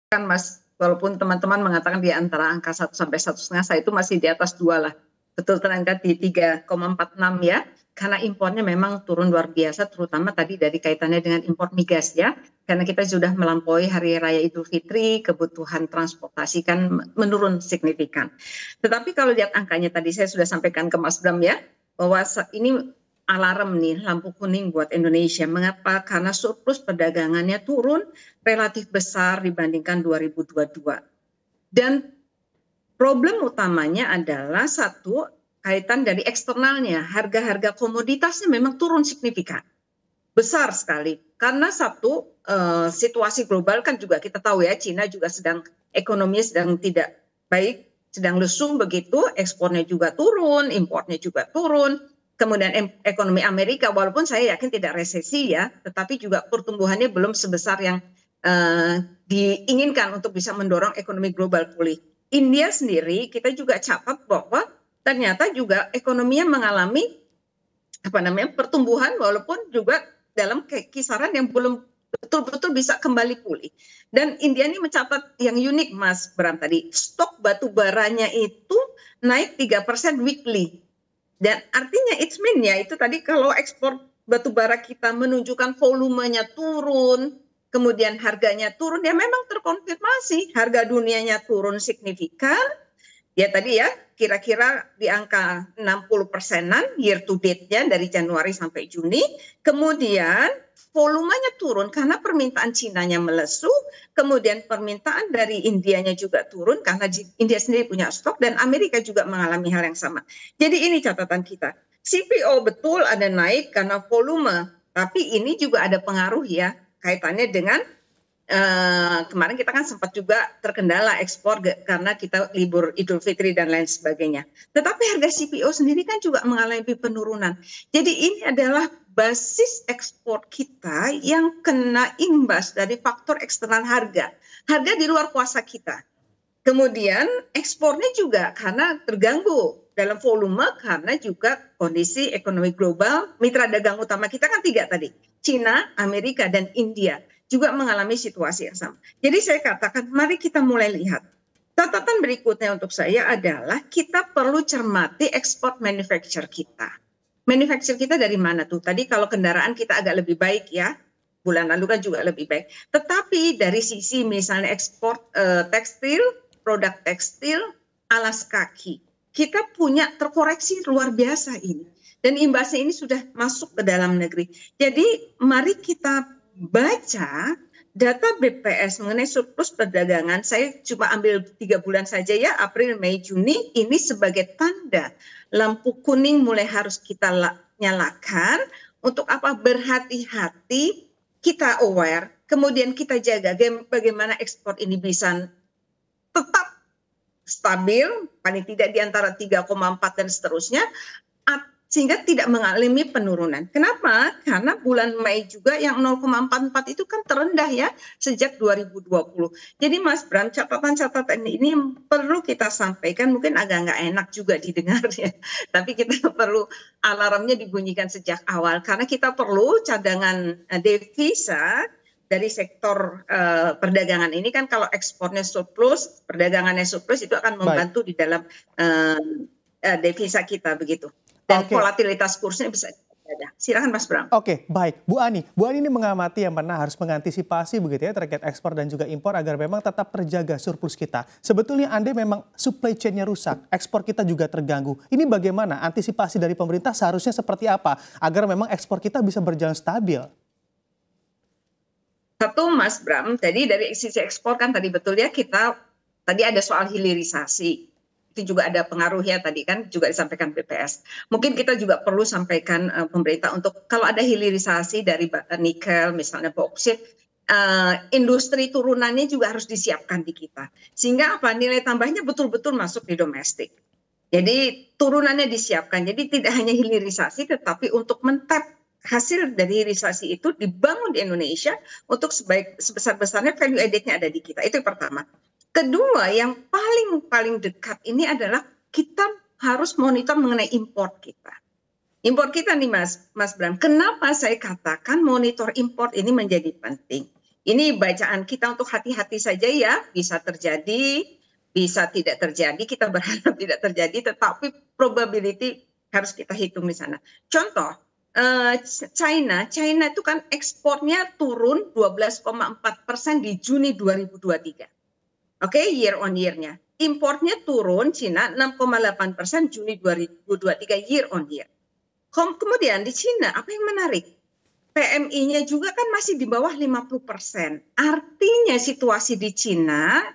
kan Mas, walaupun teman-teman mengatakan di antara angka 1 sampai 1,5, saya itu masih di atas 2 lah. Betul terangkat di 3,46 ya, karena impornya memang turun luar biasa, terutama tadi dari kaitannya dengan impor migas ya, karena kita sudah melampaui Hari Raya Idul Fitri, kebutuhan transportasi kan menurun signifikan. Tetapi kalau lihat angkanya tadi saya sudah sampaikan ke Mas Bram ya, bahwa ini alarm nih, lampu kuning buat Indonesia. Mengapa? Karena surplus perdagangannya turun relatif besar dibandingkan 2022. Dan problem utamanya adalah satu, kaitan dari eksternalnya. Harga-harga komoditasnya memang turun signifikan. Besar sekali. Karena satu, situasi global kan juga kita tahu ya, Cina juga sedang ekonominya sedang tidak baik, sedang lesu begitu, ekspornya juga turun, impornya juga turun. Kemudian ekonomi Amerika, walaupun saya yakin tidak resesi ya, tetapi juga pertumbuhannya belum sebesar yang diinginkan untuk bisa mendorong ekonomi global pulih. India sendiri kita juga catat bahwa ternyata juga ekonominya mengalami pertumbuhan walaupun juga dalam kisaran yang belum betul-betul bisa kembali pulih. Dan India ini mencatat yang unik Mas Bram tadi, stok batu baranya itu naik 3% weekly. Dan artinya it's mean ya, itu tadi kalau ekspor batu bara kita menunjukkan volumenya turun, kemudian harganya turun, ya memang terkonfirmasi harga dunianya turun signifikan. Ya tadi ya, kira-kira di angka 60%-an year to date-nya dari Januari sampai Juni. Kemudian volumenya turun karena permintaan Cinanya melesu, kemudian permintaan dari Indianya juga turun karena India sendiri punya stok, dan Amerika juga mengalami hal yang sama. Jadi ini catatan kita. CPO betul ada naik karena volume, tapi ini juga ada pengaruh ya, kaitannya dengan kemarin kita kan sempat juga terkendala ekspor karena kita libur Idul Fitri dan lain sebagainya. Tetapi harga CPO sendiri kan juga mengalami penurunan. Jadi ini adalah basis ekspor kita yang kena imbas dari faktor eksternal harga. Harga di luar kuasa kita. Kemudian ekspornya juga karena terganggu dalam volume karena juga kondisi ekonomi global. Mitra dagang utama kita kan 3 tadi, Cina, Amerika, dan India juga mengalami situasi yang sama. Jadi saya katakan mari kita mulai lihat. Catatan berikutnya untuk saya adalah kita perlu cermati ekspor manufacture kita. Manufacture kita dari mana tuh? Tadi kalau kendaraan kita agak lebih baik ya, bulan lalu kan juga lebih baik. Tetapi dari sisi misalnya ekspor tekstil, produk tekstil, alas kaki, kita punya terkoreksi luar biasa ini. Dan imbasnya ini sudah masuk ke dalam negeri. Jadi mari kita baca data BPS mengenai surplus perdagangan. Saya cuma ambil 3 bulan saja ya, April, Mei, Juni. Ini sebagai tanda lampu kuning mulai harus kita nyalakan. Untuk apa? Berhati-hati, kita aware, kemudian kita jaga bagaimana ekspor ini bisa tetap stabil, paling tidak di antara 3,4 dan seterusnya, sehingga tidak mengalami penurunan. Kenapa? Karena bulan Mei juga yang 0,44 itu kan terendah ya sejak 2020. Jadi Mas Bram, catatan-catatan ini perlu kita sampaikan, mungkin agak nggak enak juga didengar ya, tapi kita perlu alarmnya dibunyikan sejak awal karena kita perlu cadangan devisa dari sektor perdagangan ini kan. Kalau ekspornya surplus, perdagangannya surplus, itu akan membantu di dalam devisa kita begitu. Dan volatilitas kursnya bisa ada. Silakan Mas Bram. Oke, baik. Bu Ani ini mengamati yang mana harus mengantisipasi begitu ya terkait ekspor dan juga impor agar memang tetap terjaga surplus kita. Sebetulnya andai memang supply chain-nya rusak, ekspor kita juga terganggu. Ini bagaimana antisipasi dari pemerintah seharusnya seperti apa agar memang ekspor kita bisa berjalan stabil? Satu Mas Bram, jadi dari sisi ekspor kan tadi betul ya, kita tadi ada soal hilirisasi. Itu juga ada pengaruh ya, tadi kan juga disampaikan BPS. Mungkin kita juga perlu sampaikan pemerintah untuk kalau ada hilirisasi dari nikel misalnya bauksit, industri turunannya juga harus disiapkan di kita. Sehingga apa? Nilai tambahnya betul-betul masuk di domestik. Jadi turunannya disiapkan. Jadi tidak hanya hilirisasi tetapi untuk mentap hasil dari hilirisasi itu dibangun di Indonesia untuk sebesar-besarnya value added-nya ada di kita. Itu yang pertama. Kedua, yang paling dekat ini adalah kita harus monitor mengenai import kita. Import kita nih Mas Bram, kenapa saya katakan monitor import ini menjadi penting? Ini bacaan kita untuk hati-hati saja ya, bisa terjadi, bisa tidak terjadi, kita berharap tidak terjadi, tetapi probability harus kita hitung di sana. Contoh, China itu kan ekspornya turun 12,4% di Juni 2023. Oke, year on year-nya. Importnya turun Cina 6,8% Juni 2023 year on year. Kemudian di Cina apa yang menarik? PMI-nya juga kan masih di bawah 50%. Artinya situasi di Cina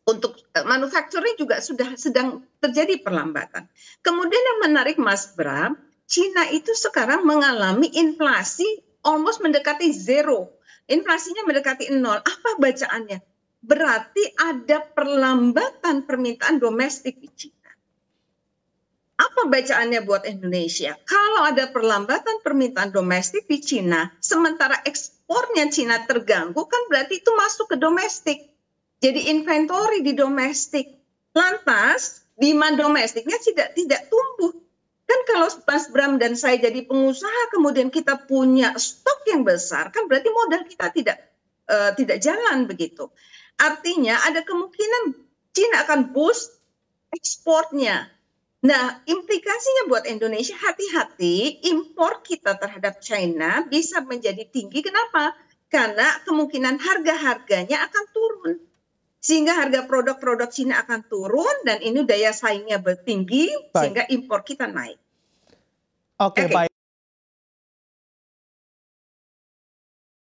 untuk manufacturing juga sudah sedang terjadi perlambatan. Kemudian yang menarik Mas Bram, Cina itu sekarang mengalami inflasi almost mendekati zero. Inflasinya mendekati nol. Apa bacaannya? Berarti ada perlambatan permintaan domestik di Cina. Apa bacaannya buat Indonesia? Kalau ada perlambatan permintaan domestik di Cina, sementara ekspornya Cina terganggu, kan berarti itu masuk ke domestik. Jadi inventory di domestik. Lantas, demand domestiknya tidak tumbuh. Kan kalau Mas Bram dan saya jadi pengusaha, kemudian kita punya stok yang besar, kan berarti modal kita tidak jalan begitu. Artinya ada kemungkinan Cina akan boost ekspornya. Nah, implikasinya buat Indonesia, hati-hati impor kita terhadap China bisa menjadi tinggi. Kenapa? Karena kemungkinan harga-harganya akan turun. Sehingga harga produk-produk Cina akan turun dan ini daya saingnya tinggi, sehingga impor kita naik. Oke, baik.